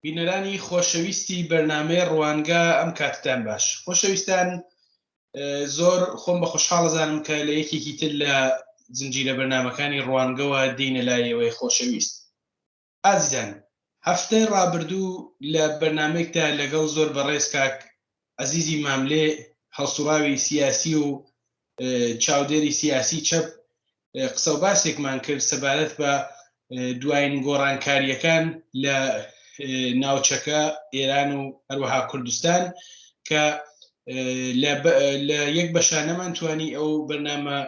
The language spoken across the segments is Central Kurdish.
بینەرانی خۆشەویستی بەرنامەی ڕوانگە ئەم کاتتان باش. خۆشەویستان، زۆر خۆم بە خۆشحاڵەزانم کە لە یەکێکی تر لە زنجیرە بەرنامەکانی ڕوانگەوە دێنە لایەوەی خۆشەویست. ئازیزان، هەفتەی ڕابردوو لە بەرنامەیەکدا لەگەڵ زۆر بەڕێز کاک عەزیزی ماملێ هەڵسوڕاوی سیاسی و چاودێری سیاسی چەپ قسە و باسێکمان کرد سەبارەت بە دوایین گۆڕانکاریەکان لە ناوچەکە ئێران و هەروەها کوردستان کە لە یەک بەشە نەمانتوانی ئەو بەرنامە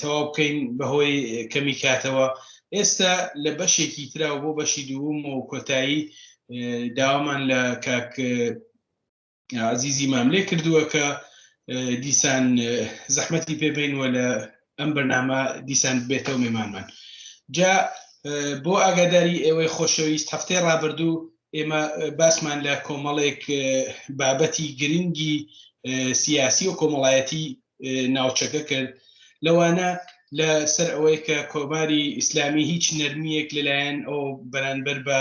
تەواو بکەین بەهۆی کەمی کاتەوە. ئێستا لە بەشێکی ترا و بۆ بەشی دووەم و کۆتایی داوامان لە کاک عەزیزی ماملێ کردووە کە دیسان زەحمەتی پێبینوە لە ئەم بەرنامە دیسان بێتەوە مێمانمان. جا بۆ ئاگاداری ئێوەی خۆشەویست، هەفتەی ڕابردوو ئێمە باسمان لە کۆمەڵێک بابەتی گرنگی سیاسی و کۆمەڵایەتی ناوچەکە کرد، لەوانە لە سەر ئەوەی کە کۆماری ئیسلامی هیچ نەرمیەک لەلایەن ئەو بەرامبەر بە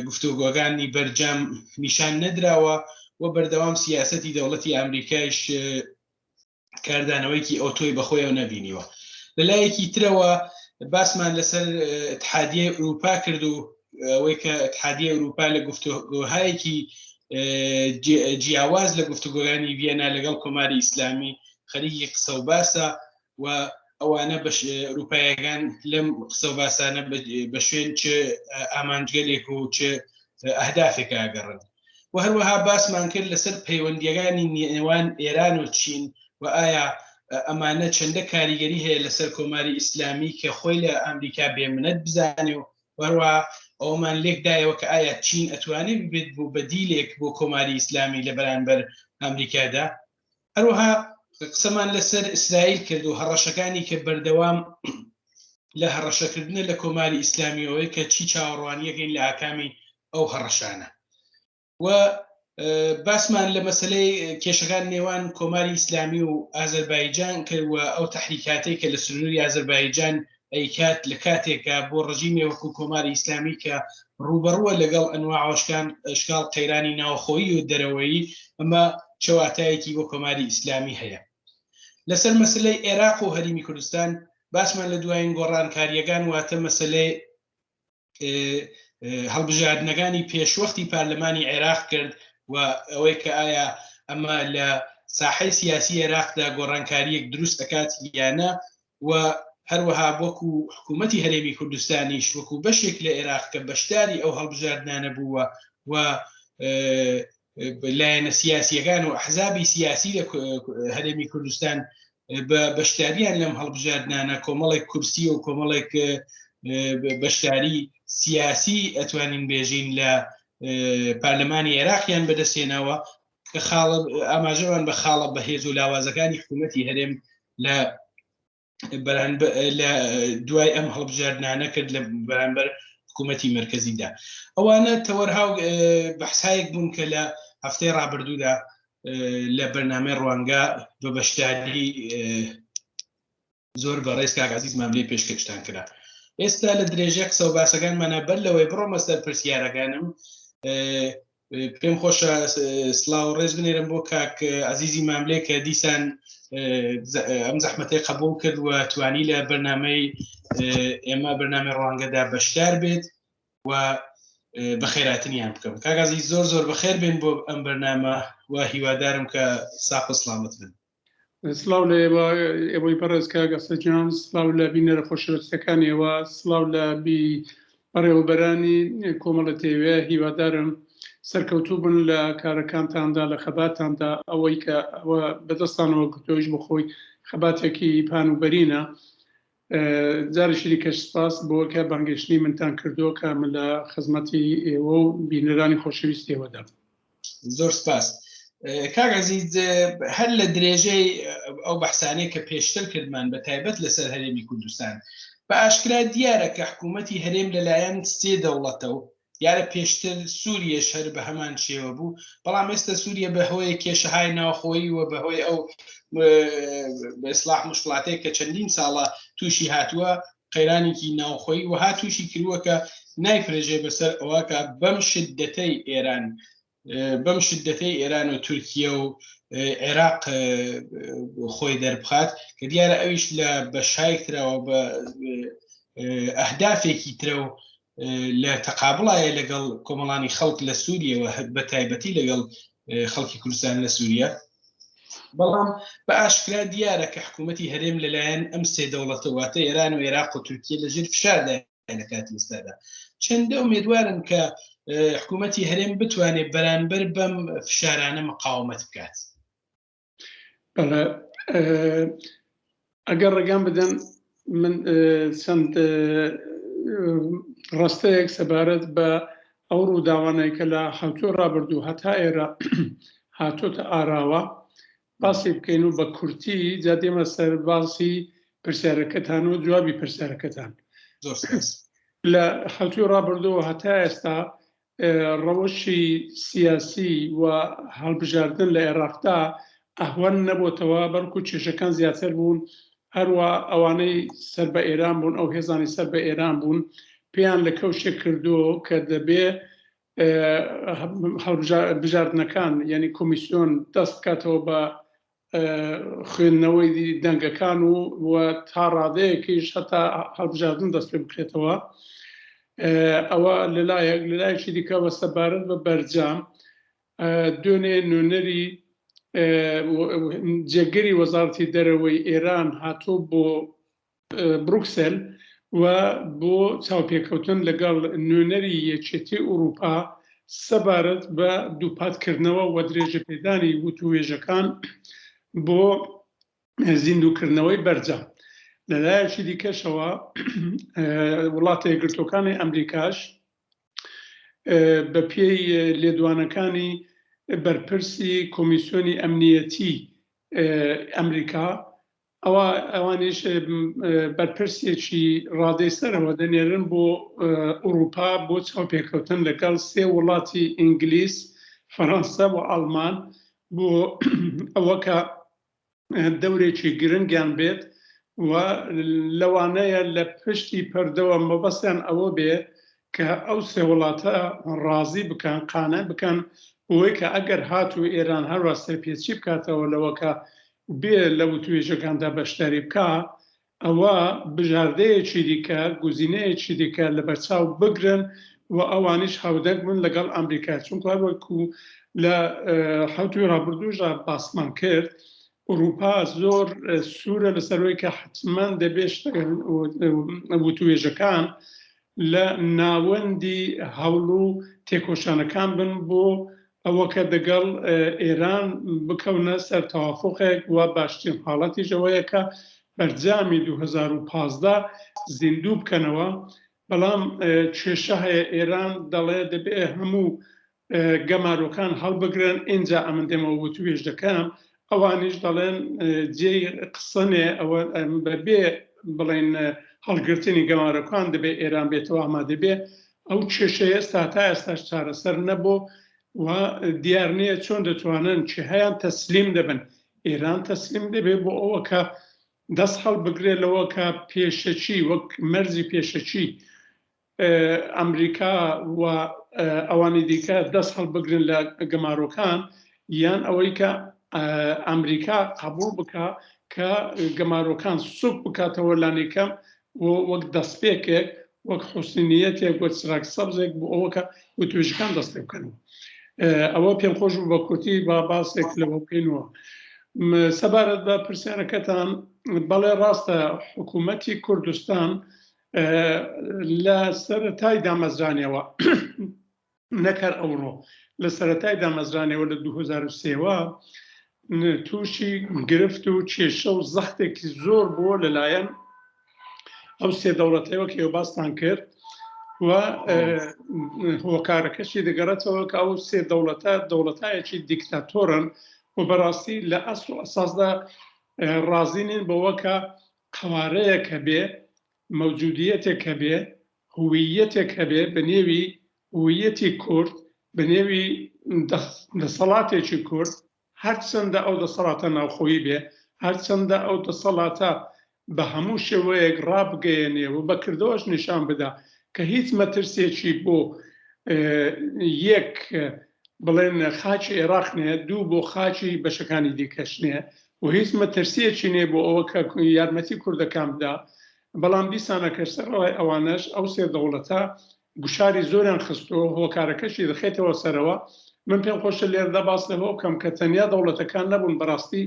گفتوگۆکانی بەرجەم نیشان نەدراوە و بەردەوام سیاسەتی دەوڵەتی ئەمریکایش کاردانەوەیکی ئەو تۆی بەخۆیەوە نەبینیوە. لەلایەکی ترەوە باسمان لەسەر اتحادیە ئەوروپا کرد و ئەوەی کە اتحادیە ئەوروپا لە گفتوگۆهایەکی جیاواز لە گفتوگۆکانی ڤیەنا لەگەڵ کۆماری ئیسلامی خەریکی قسە و باسە و ئەوانە بەش ئەوروپایەکان لەم قسە و باسانە بە شوێن چ ئامانجگەلێک و چ ئەهدافێک ئاگەڕن. و هەروەها باسمان کرد لەسەر پەیوەندیەکانی نێوان ئێران و چین و ئایا ئەمانە چەندە کاریگەری هەیە لەسەر کۆماری ئیسلامی کە خۆی لە ئەمریکا بێمنەت بزانێ و هەروە ئەومان لێکدایەوە کە ئایا چین ئەتوانێت بێت بوو بەدیلێک بۆ کۆماری ئیسلامی لە بەرامبەر ئەمریکادا. هەروەها قسەمان لەسەر ئیسرائیل کرد و هەڕەشەکانی کە بەردەوام لە هەڕەشەکردنە لە کۆماری ئیسلامیەوەی کە چی چاوەڕوانیەکەین لە ئاکامی ئەو هەڕەشانە. و باسمان لە مەسلەی کێشەکان نێوان کۆماری ئیسلامی و ئازەربایجان کرد و ئەو تەحریکاتەی کە لە سنووری ئازەربایجان ئەیکات لە کاتێکە بۆ ڕژیمێ وەکو کۆماری ئیسلامی کە ڕوبەڕووە لەگەڵ ئەنواع ئەشکال قەیرانی ناوخۆیی و دەرەوەیی، ئەمە چەواتایەکی بۆ کۆماری ئیسلامی هەیە. لەسەر مەسلەی عێراق و هەریمی کوردستان باسمان لە دوایین گۆڕانکاریەکان واتە مەسلەی هەڵبژاردنەکانی پێشوەختی پارلەمانی عێراق کرد و ئەوەی کە ئایا ئەمە لە ساحەی سیاسی عێراقدا گۆڕانکاریەک دروست دەکات یانە، و هەروەها وەکو حکوومەتی هەرێمی کوردستانیش وەکو بەشێک لە عێراق کە بەشداری ئەو هەڵبژاردنانە بووە و لایەنە سیاسیەکان و ئەحزابی سیاسی لە هەرێمی کوردستان بە بەشداریان لەم هەڵبژاردنانە کۆمەڵێک کورسی و کۆمەڵێک بەشداری سیاسی ئەتوانین بێژین لە پارلەمانی عێراقیان بەدەستێنەوە کە ئاماژەوان بە خاڵە بەهێز و لاوازەکانی حکوومەتی هەرێم لە دوای ئەم هەڵبژاردنانە کرد لە بەرامبەر حکوومەتی مرکزیدا. ئەوانە تەوەرهاو بەحسایەک بوون کە لە هەفتەی ڕابردوودا لە بەرنامەی ڕوانگە بە بەشداری زۆر بەڕێز کاک عەزیز ماملێ پێشکەشتان کرا. ئێستا لە درێژە قسە و باسەکانمانە بەر لەوەی بڕۆمە سەر پرسیارەکانم. پێم خۆشە سڵاو ڕێز بنێرم بۆ کاک عەزیزی ماملێ کە دیسان ئەم زەحمەتەی قبوڵ کرد و توانی لە بەرنامەی ئێمە بەرنامەی ڕوانگەدا بەشدار بێت و بەخێراتنیان بکەم. کاک عەزیز زۆر زۆر بەخێر بێن بۆ ئەم بەرنامە و هیوادارم کە ساق و سڵامەت بن. سلااو لە ئێوەی بەڕێز کاک ئەسەجان، سلااو لە بینەرە خۆشەویستەکان ئێوە، سلااو لە بەڕێوەبەرانی کۆمەڵە تێوێ. هیوادارم سەرکەوتوو بن لە کارەکانتاندا لە خەباتاندا، ئەوەی کە ئەوە بەدەستانەوە گرتۆیش بخۆی خەباتێکی پانوبەرینە. جارشی کەش سپاس بۆ کە بانگەشتنی منتان کردووە کە من لە خزمەتی ئێوە و بینەرانی خۆشەویستی ئێوەدا. زۆر سپاس. کاک عەزیز، هەر لە درێژەی ئەو بەحسانەی کە پێشتر کردمان بە تایبەت لەسەر هەرێمی کوردستان بە ئاشکرا دیارە کە حکوومەتی هەرێم لەلایەن سێ دەوڵەتە و یارە پێشتر سووریەش هەر بە هەمان شێوە بوو، بەڵام ئێستا سووریە بەهۆی کێشەهای ناوخۆیی و بەهۆی ئەو بەئیسلاح مشکلاتەیە کە چەندین ساڵە تووشی هاتووە، قەیرانێکی ناوخۆیی و هاتووشی کردووە کە نایفرێژێ بەسەر ئەوە کە بەم شدەتەی ئێران و تورکیە و عێراق خۆی دەربخات کە دیارە ئەویش لە بەشایەکراوە بە ئەهدافێکی ترە و لە تەقابڵایە لەگەڵ کۆمەڵانی خەڵک لە سووریەوە بە تایبەتی لەگەڵ خەڵکی کوردستان لە سووریا. بەڵام بە ئاشکرا دیارە کە حکوومەتی هەرێم لەلایەن ئەم سێ دەوڵەتە واتە ئێران و عێراق و تورکیە لەژێر فشاردا لە کاتی ئێستادا. چەندە ئومێدوارن کە حکوومەتی هەرێم بتوانێت بەرامبەر بەم فشارانە مقاومەت بکات. ئەگەر ڕێگان بدەن من چەند ڕاستەیەک سەبارەت بە ئەو ڕووداوانەی کە لە هەفتەی ڕابردوو هەتا ئێرە هاتۆتە ئاراوە باسی بکەین و بە کورتی جا دێمە سەر باسی پرسیارەکەتان و جوابی پرسیارەکەتان. لە هەفتەی ڕابردووە هەتا ئێستا ڕەوشی سیاسی و هەڵبژاردن لە عێراقدا ئەهوەن نەبووتەوە بەڵکو کێشەکان زیاتر بوون. هەروە ئەوانەی سەر بە ئێران بوون ئەو هێزانی سەر بە ئێران بوون پێیان لە کەوشێک کردووە کە دەبێ هەڵبژاردنەکان یعنی کۆمیسیۆن دەست بکاتەوە بە خوێندنەوەی دەنگەکان و تا ڕادەیەکیش هەتا هەڵبژاردن دەست پێ بکرێتەوە. ئەوە لەلایەکی دیکە بە سەبارەت بە بەرجام دوێنێ نوێنەری جێگەری وەزارەتی دەرەوەی ئێران هاتۆ بۆ بروکسل و بۆ چاوپێکەوتن لەگەڵ نوێنەری یەکێتی ئوروپا سەبارەت بە دووپاتکردنەوە و درێژەپێدانی وتوێژەکان بۆ زیندووکردنەوەی بەرجام. لەلایەکی دیکەشەوە وڵاتە یەکگرتووەکانی ئەمریکاش بە پێی لێدوانەکانی بەرپرسی کۆمیسیۆنی ئەمنیەتی ئەمریکا ئەوانیش بەرپرسێکی ڕادەی سەرەوە دەنێرن بۆ ئوروپا بۆ چاوپێکەوتن لەگەڵ سێ وڵاتی ئینگلیس، فەڕەنسا و ئەڵمان بۆ ئەوە کە دەورێکی گرنگیان بێت و لەوانەیە لە پشتی پەردەوە مەبەستیان ئەوە بێ کە ئەو سێ وڵاتە ڕازی بکەن قانع بکەن ئەوەی کە ئەگەر هاتوو ئێران هەروە سەرپێچی بکاتەوە لەوە کە بێ لە وتوێژەکاندا بەشداری بکە ئەوە بژاردەیەکی دیکە گوزینەیەکی دیکە لە بەرچاو بگرن و ئەوانیش هەودەنگ بن لەگەڵ ئەمریکا. چونکە وەکو لە هەفتەی ڕابردووژە باسمان کرد ئوروپا زۆر سوورە لەسەرەوەی کە حتمەن دەبێت وتوێژەکان لە ناوەندی هەوڵ و تێکۆشانەکان بن بۆ ئەوە کە دەگەڵ ئێران بکەونە سەر تەوافقێک و باشترین حاڵەتی ژەوەیە کە بەرجامی 2015 زیندوو بکەنەوە. بەڵام کێشە هەیە ئێران دەڵێ دەبێ هەموو گەمارۆکان هەڵبگرن ئینجا ئەمن دێمەوە وتوێژ دەکەم ئەوانیش دەڵێن جێی قسەنێ ئەوە بەبێ بڵێن هەڵگرتنی گەمارەکان دەبێت ئێران بێتەوە ئامادە بێ. ئەو کێشەیە ئێستا تا ئێستاش چارەسەر نەبوو و دیار نییە چۆن دەتوانن چی هەیان تەسلیم دەبن. ئێران تەسلیم دەبێت بۆ ئەوە کە دەست هەڵبگرێت لەوە کە پێشەچی وەک مەرزی پێشەچی ئەمریکا و ئەوانی دیکە دەست هەڵبگرن لە گەمارۆکان یان ئەوەی کە ئەمریکا قبول بکە کە گەمارۆکان سوک بکاتەوە لانێکەم وەک دەستپێکێک وەک حوسنیەتێک وەک چراک سەبزێک بۆ ئەوە کە وتوێژەکان دەست پێ بکەنەوە. ئەوە پێم خۆش بوو بە کورتی با باسێک لەوە بکەینەوە. سەبارەت بە پرسیارەکەتان بەڵێ ڕاستە حکوومەتی کوردستان لە سەرەتای دامەزرانیەوە نەکەر ئەوڕۆ لە سەرەتای دامەزرانیەوە لە 2003ەوە تووشی گرفت و کێشە و زەختێکی زۆر بووە لەلایەن ئەو سێ دەوڵەتەوە کە ئێوە باستان کرد و هۆکارەکەشی دەگەڕێتەوە کە ئەو سێ دەوڵەتە دەوڵەتایەکی دیکتاتۆرن و بەڕاستی لە ئەسڵ و ئەساسدا ڕازینین بەوە کە قوارەیەک هەبێ مەوجودیەتێک هەبێ هویەتێک هەبێ بە نێوی هویەتی کورد بە نێوی دەسەڵاتێکی کورد هەرچەندە ئەو دەسەڵاتە ناوخۆیی بێ هەرچەندە ئەو دەسەڵاتە بە هەموو شێوەیەک ڕابگەیەنێ و بەکردەوەش نیشان بدا کە هیچ مەترسێکی بۆ یەک بڵێن خاچی عێراق نیە، دوو بۆ خاچی بەشەکانی دیکەش نیە و هیچ مەترسیەکی نیە بۆ ئەوە کە یارمەتی کوردەکان بدە. بەڵام دیسانە کە سەرڕای ئەوانەش ئەو سێ دەوڵەتە گوشاری زۆریان خستەوە، هۆکارەکەشی دەخێتەوە سەرەوە. من پێم خۆشە لێرەدا باس لەوە بکەم کە تەنیا دەوڵەتەکان نەبوون بەڕاستی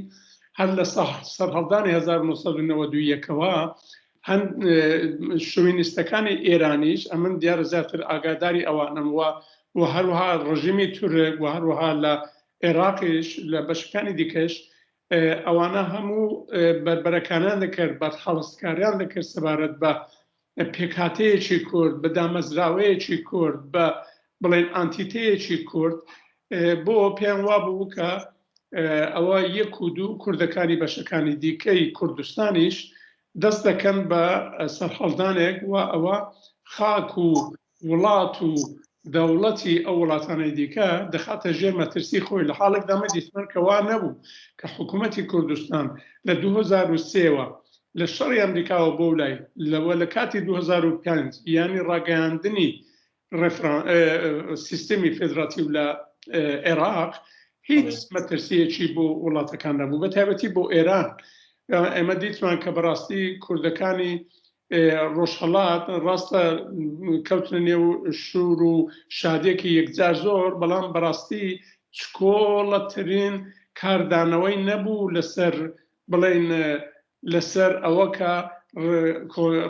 هەر لە سەرهەڵدانی 1992ەوە هەند شوینیستەکانی ئێرانیش ئەمن دیارە زیاتر ئاگاداری ئەوانم و هەروەها ڕژیمی تورک و هەروەها لە عێراقیش لە بەشەکانی دیکەش ئەوانە هەموو بربەرەکانیان دەکرد بە هەڵستکاریان دەکرد سەبارەت بە پێکهاتەیەکی کورد، بە دامەزراوەیەکی کورد، بە بڵێن ئانتیتەیەکی کورد، بۆ پێیان وابوو کە ئەوە یەک و دوو کوردەکانی بەشەکانی دیکەی کوردستانیش دەست دەکەن بە سەرهەڵدانێک و ئەوە خاک و وڵات و دەوڵەتی ئەو وڵاتانەی دیکە دەخاتە ژێر مەترسی خۆی. لە حاڵێکدا مەدیسمەر کەوا نەبوو کە حکوومەتی کوردستان لە 2003ەوە لە شەڕی ئەمریکاوە بۆ لای لەوە لە کاتی 2005 یانی ڕاگەیاندنی سیستمی فێدراتیو لە عێراق هیچ مەترسیەکی بۆ وڵاتەکان نەبوو، بە تایبەتی بۆ ئێران. ئێمە دیتمان کە بەڕاستی کوردەکانی ڕۆژهەڵات ڕاستە کەوتنە نێو شور و شادێکی یەکجار زۆر، بەڵام بەڕاستی چکۆڵەترین کاردانەوەی نەبوو لەسەر بڵێن لەسەر ئەوە کە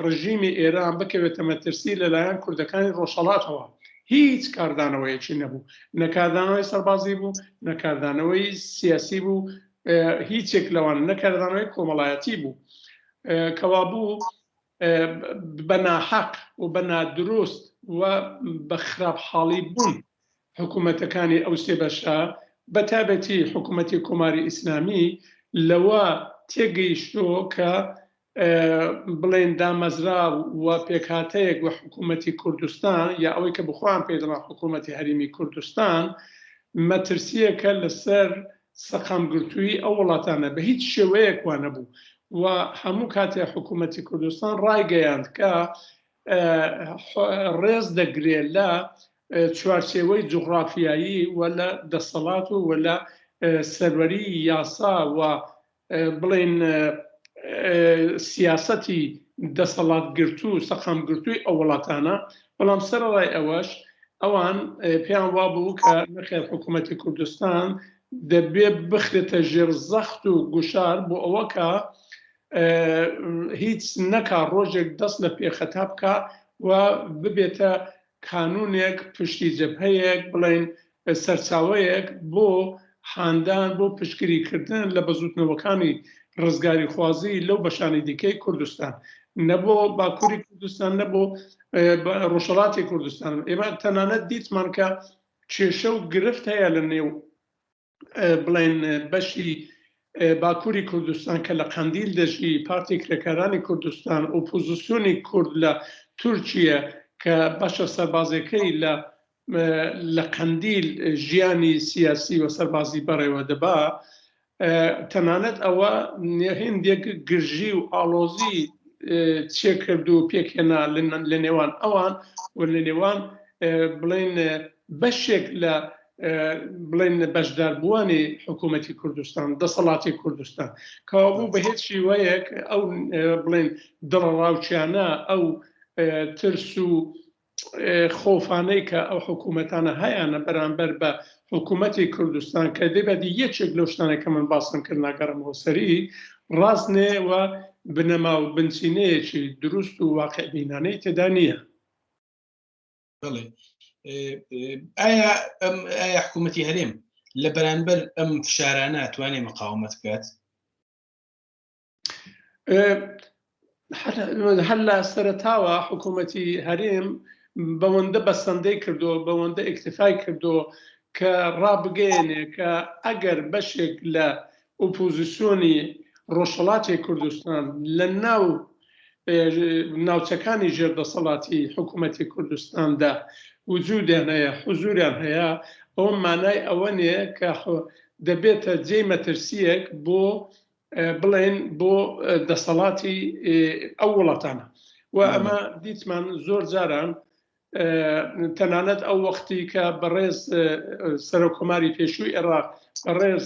ڕژیمی ئێران بکەوێتە مەترسی لەلایەن کوردەکانی ڕۆژهەڵاتەوە. هیچ کاردانەوەیەکی نەبوو، نەکاردانەوەی سەربازی بوو، نەکاردانەوەی سیاسی بوو، هیچێک لەوان نەکاردانەوەی کۆمەڵایەتی بوو کەوا بوو بە ناحەق و بە نادروست و بە خراپحاڵی بوون حکوومەتەکانی ئەو سێ بەشە بە تایبەتی حکوومەتی کۆماری ئیسلامی لەوە تێگەیشتۆ کە بڵێن دامەزرا و پێکهاتەیەک وە حکوومەتی کوردستان یا ئەوەی کە بخۆیان پێدەڵا حکوومەتی هەرێمی کوردستان مەترسیەکە لەسەر سەقامگرتووی ئەو وڵاتانە بە هیچ شێوەیەک وا نەبوو و هەموو کاتێ حکوومەتی کوردستان ڕایگەیاند کە ڕێز دەگرێت لە چوارچێوەی جوغرافیایی و لە دەسەڵات و لە سەروەری یاسا و بڵێن سیاسەتی دەسەڵات گرتو و سەقام گرتووی ئەو وڵاتانە. بەڵام سەرڕای ئەوەش ئەوان پێیان وابوو کە نەخێر حکوومەتی کوردستان دەبێ بخرێتە ژێر زەخت و گوشار بۆ ئەوە کە هیچ نەکا ڕۆژێک دەست لە پێخەتا بکە و ببێتە کانونێک پشتی جەبهەیەک بڵێن سەرچاوەیەک بۆ هاندان بۆ پشتگیریکردن لە بەزوتنەوەکانی ڕزگاری خوازی لەو بەشانی دیکەی کوردستان، نەبوو باکووری کوردستان، نەبوو ڕۆژهەڵاتی کوردستان. ئێمە تەنانەت دیتمان کە کێشە و گرفت هەیە لە نێو بڵێن بەشی باکووری کوردستان کە لە قەندیل دەژی پارتی کرێکارانی کوردستان ئۆپۆزیسیۆنی کورد لە تورکیە کە بەشە سەربازەکەی لە قەندیل ژیانی سیاسی و سەربازی بەڕێوە دەبا. تەنانەت ئەوە هێندێک گرژی و ئاڵۆزی چێ کرد و پێکهێنا لە نێوان ئەوان و لە نێوان بڵێن بەشێک لە بڵێن بەشداربووانی حکوومەتی کوردستان دەسەڵاتی کوردستان کەوا بوو بە هیچ شیوەیەک ئەو بڵێن دڵڕاوچیانە ئەو ترس و خۆفانەی کە ئەو حکوومەتانە هەیەە بەرامبەر بە حکوومەتی کوردستان کە دەبێت یەکێک لەو شتانێک کە من باسم کرد ناگەڕمەوە سەری ڕاستنێ و بنەما و بنچینەیەکی دروست و واقعبینانەی تێدا نییە. ئایا حکوومەتی هەرێم لە بەرامبەر ئەم فشارانە توانێ مقاومەت بکات؟ هەر لە سەرەتاوە حکوومەتی هەرێم بەوەندە بەسەندەی کردو بەوەندە ئیکتفای کردو کە ڕابگەێنێ کە ئەگەر بەشێک لە ئۆپۆزیسیۆنی ڕۆژهەڵاتی کوردستان لە ناوچەکانی ژێردەسەڵاتی حکوومەتی کوردستاندا وجودیان هەیە حوزوریان هەیە، ئەوە مانای ئەوە نیە کە دەبێتە جێی مەترسیەک بۆ بڵێن بۆ دەسەڵاتی ئەو وڵاتانە. و ئەمە دیتمان زۆر جاران تەنانەت ئەو وەختی کە بەڕێز سەرۆکۆماری پێشووی عێراق بەڕێز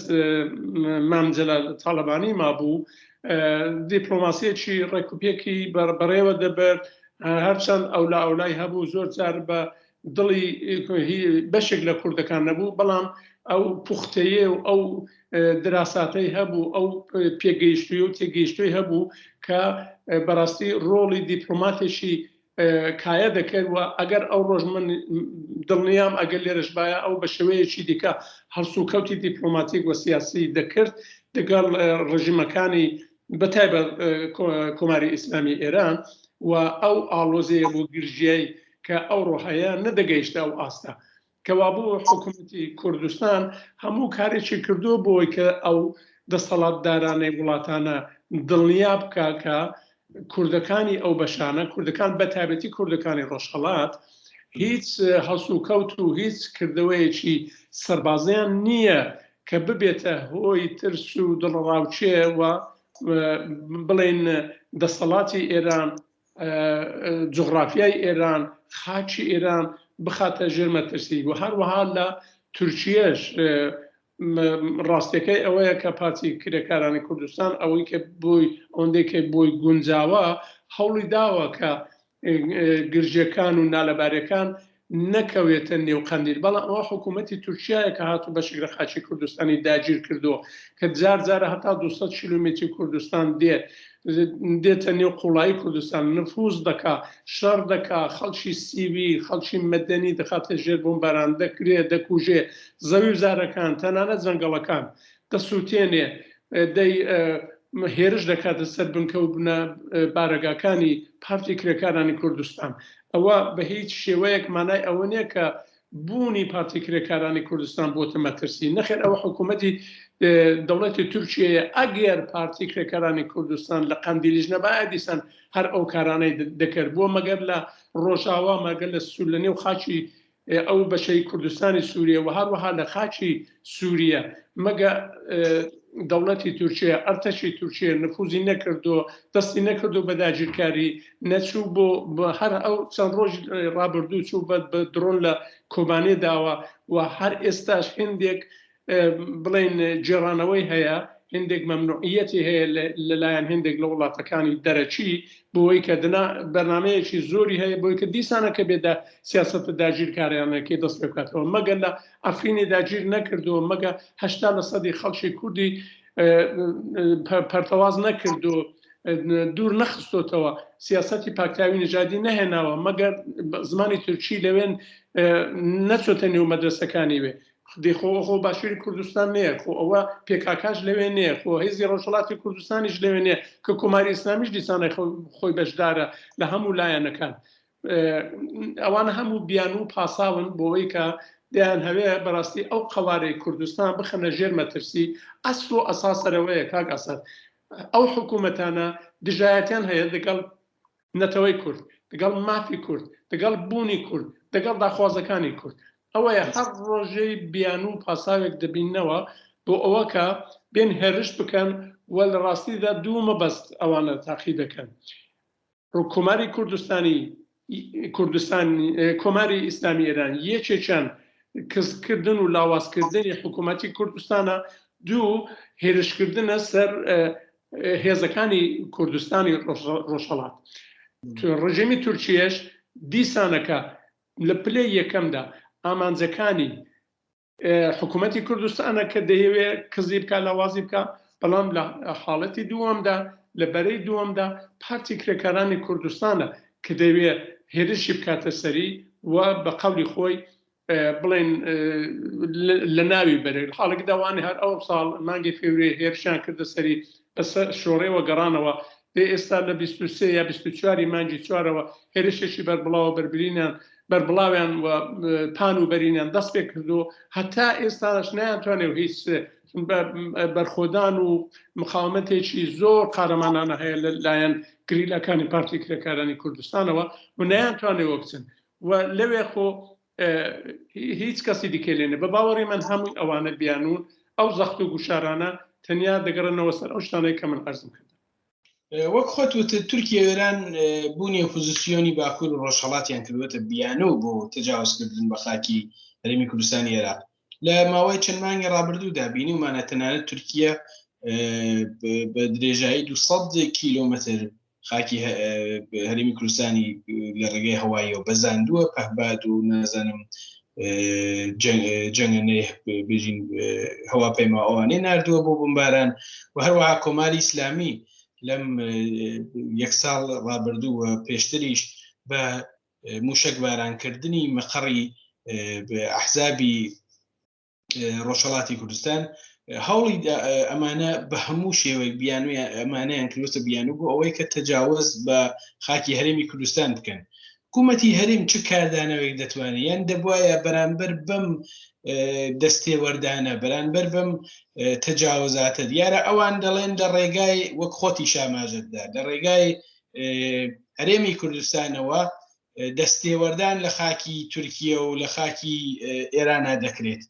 مام جەلال تاڵەبانی مابوو، دیپلۆماسیەکی ڕێکوپێکی بەڕێوە دەبێت، هەرچەند ئەولای هەبوو زۆر جار بە دڵی بەشێک لە کوردەکان نەبوو، بەڵام ئەو پوختەیە و ئەو دراساتەی هەبوو، ئەو پێگەیشتوی و تێگەیشتوی هەبوو کە بەڕاستی ڕۆڵی دیپلۆماتێکی کایە دەکرد و ئەگەر ئەو ڕۆژ من دڵنیام ئەگەر لێرەش باە ئەو بە شێوەیەکی دیکە هەڵسوو کەوتی دیپلۆماتیک و سیاسی دەکرد دەگەڵ ڕژیمەکانی بەتایبەت کۆماری ئیسلامی ئێران و ئەو ئاڵۆزەیە بۆ گرژیای کە ئەوڕۆ هەیە نەدەگەیشتە ئەو ئاستا کەوابوو حکوومەتی کوردستان هەموو کارێکی کردووە بۆی کە ئەو دەسەڵاتدارانەی وڵاتانە دڵنیا بکە کە کوردەکانی ئەو بەشانە کوردەکان بەتایبەتی کوردەکانی ڕۆژهەڵات هیچ هەڵسوکەوت و هیچ کردەوەیەکی سەربازیان نییە کە ببێتە هۆی ترس و دڵڕاوچێ و بڵێن دەسەڵاتی ئێران، جغرافیای ئێران، خاچی ئێران بخاتە ژێر مەترسی و هەروەها لە تورکیەش ڕاستیەکەی ئەوەیە کە پارتی کرێکارانی کوردستان ئەوەی کە بۆی ئەوەندێکە بۆی گونجاوە هەوڵی داوە کە گرژیەکان و نالەبارەکان نەکەوێتە نێو قەندیل، بەڵام ئەوە حکوومەتی تورکیایە کە هاتوو بەشێک لە خاچی کوردستانی داگیر کردووە کە جار جارە هەتا 200 کیلومتری کوردستان دێتە نێو قوڵایی کوردستان، نفوز دەکا، شەڕ دەکا، خەڵکی سیویل، خەڵکی مەدەنی دەخاتە ژێر بۆمباران، دەکرێت، دەکوژێ، زەوی و زارەکان، تەنانەت جەنگەڵەکان دەسووتێنێ، هێرش دەکاتە سەر بنکە و بنە بارەگاکانی پارتی کرێکارانی کوردستان. ئەوە بە هیچ شێوەیەک مانای ئەوە نییە کە بوونی پارتی کرێکارانی کوردستان بۆتە مەترسی، نەخێر ئەوە حکوومەتی دەوڵەتی تورکیەیە ئەگەر پارتی کرێکارانی کوردستان لە قەندیلیش نەبایە دیسان هەر ئەو کارانەی دەکرد بۆ مەگەر لە ڕۆژاوا مەگەر لە سولەنێ و خاچی ئەو بەشەی کوردستانی سووریە و هەروەها لە خاچی سووریە مەگە دەوڵەتی تورکیە ئەرتەشی تورکیە نفوزی نەکردو، دەستی نەکردو بە داگیرکاری، نەچوو بۆ هەر ئەو چەند ڕۆژ ڕابردوو چوو بە درۆن لە کۆبانێ داوە و هەر ئێستاش هێندێک بڵێن جێڕانەوەی هەیە، هێندێک مەمنوعیەتی هەیە لەلایەن هێندێک لە وڵاتەکانی دەرەچی بۆی کە بەرنامەیەکی زۆری هەیە بۆی کە دیسانە کە بێدا سیاسەتە داگیرکاریانەکەی دەست پێ بکاتەوە، مەگە لە ئەفرینی داگیر نەکردووە، مەگە 80% خەڵکی کوردی پەرتەواز نەکردو، دوور نەخستۆتەوە، سیاسەتی پاکتاوی نژادی نەهێناوە، مەگەر زمانی تورکی لەوێن نەچۆتە نێو مەدرسەکانی وێ خۆ باشووری کوردستان نییە، خۆ ئەوە پێکاکاش لەوێ نییە، خۆ هێزی ڕۆژهەڵاتی کوردستانیش لەوێ نییە کە کۆماری ئیسلامیش دیسانەی خۆی بەشدارە لە هەموو لایەنەکان. ئەوانە هەموو بیان و پاساون بۆەوەی کە دەیان هەوێ بەڕاستی ئەو قەوارەی کوردستان بخەنە ژێر مەترسی. ئەسڵ و ئەساسەرەوەیە کاک ئەسەد ئەو حکوومەتانە دژایەتیان هەیە لەگەڵ نەتەوەی کورد، لەگەڵ مافی کورد، لەگەڵ بوونی کورد، لەگەڵ داخوازەکانی کورد. ئەوەیە هەر ڕۆژەی بیان و پاساوێک دەبینەوە بۆ ئەوە کە بێن هێرشت بکەن و لە ڕاستیدا دوو مەبەست ئەوانە تاقی دەکەن. کۆماری کوردستان کۆماری ئیسلامی ئێران یەکێکیان کەسکردن و لاوازکردنی حکوومەتی کوردستانە، دوو هێرشکردنە سەر هێزەکانی کوردستانی ڕۆژهەڵات. ڕژیمی تورکیەش دیسانەکە لە پلەی یەکەمدا ئامانجەکانی حکوومەتی کوردستانە کە دەیەوێت کزی بکە لاوازی بکە، بەڵام لە حاڵەتی دووەمدا لە بەرەی دووەمدا پارتی کرێکارانی کوردستانە کە دەیەوێت هێرشی بکاتە سەری و بە قەولی خۆی بڵێن لە ناوی بەرێک حاڵێک داوانی هەر ئەو ساڵ مانگی فێوریێ هێرشیان کردە سەری بەسەر شۆڕێەوە گەڕانەوە ئێستا لە 23 یا 24 مانگی چوارەوە هێرشێکی بەربڵاوە بەربڵاویان و پان و بەرینیان دەست پێ کردو، هەتا ئێستاش نایانتوانێت هیچ بەرخۆدان و مقاومەتێکی زۆر قارەمانانە هەیە لەلایەن گریلەکانی پارتی کرێکارانی کوردستانەوە و نایانتوانێت وە بچن و لەوێ خۆ هیچ کەسی دیکەلێنێ. بە باوەڕی من هەمووی ئەوانە بیانون ئەو زەخت و گوشارانە تەنیا دەگەڕنەوە سەر ئەو شتانەی کە من عەرزم کردم. وەک خۆت وتە تورکیا و ئێران بوونی ئۆپۆزیسیۆنی باکوور و ڕۆژهەڵاتیان کردوێتە بیانەوە بۆ تەجاوزکردن بە خاکی هەرێمی کوردستانی عێراق لە ماوەی چەند مانگی ڕابردوودا بینیومانە تەنانەت تورکیا بە درێژایی 200 کیلۆمەتر خاکی هەرێمی کوردستانی لە ڕێگەی هەواییەوە بەزاندووە پەهباد و نازانم جەنگە بێژین هەواپەیما ئەوانەی ناردووە بۆ بمباران و هەروەها کۆماری ئیسلامی لەم یەک ساڵ ڕابردووە پێشتریش بە موشک بارانکردنی مەقڕی ئەحزابی ڕۆژهەڵاتی کوردستان هەوڵی ئەمانە بە هەموو شێوەیەک بیانویان ئەمانەیان کردوتە بیانوو بۆ ئەوەی کە تەجاوز بە خاکی هەرێمی کوردستان بکەن حکوومەتی هەرێم چ کاردانەوەیک دەتوانێت یان دەبوایە بەرامبەر بەم دەستێوەردانە بەرامبەر بەم تەجاوزاتە دیارە ئەوان دەڵێن لە ڕێگای وەک خۆتی شاماژەتدا لە ڕێگای هەرێمی کوردستانەوە دەستێوەردان لە خاکی تورکیە و لە خاکی ئێرانە دەکرێت